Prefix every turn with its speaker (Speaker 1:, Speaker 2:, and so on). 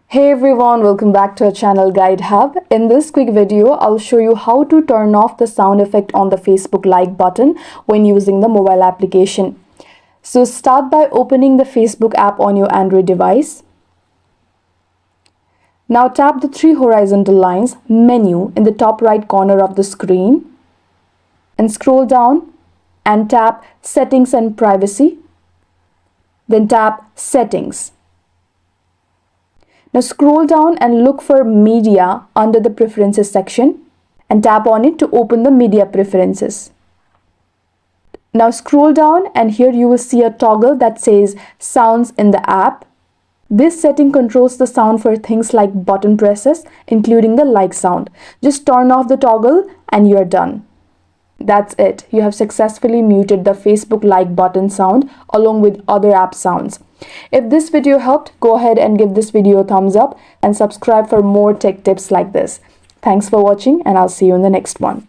Speaker 1: Hey everyone, welcome back to our channel Guide Hub. In this quick video, I'll show you how to turn off the sound effect on the Facebook like button when using the mobile application. So start by opening the Facebook app on your Android device. Now tap the three horizontal lines menu in the top right corner of the screen and scroll down and tap Settings and Privacy. Then tap Settings. Now scroll down and look for Media under the Preferences section and tap on it to open the Media Preferences. Now scroll down and here you will see a toggle that says Sounds in the app. This setting controls the sound for things like button presses, including the like sound. Just turn off the toggle and you are done. That's it. You have successfully muted the Facebook like button sound along with other app sounds. If this video helped, go ahead and give this video a thumbs up and subscribe for more tech tips like this. Thanks for watching and I'll see you in the next one.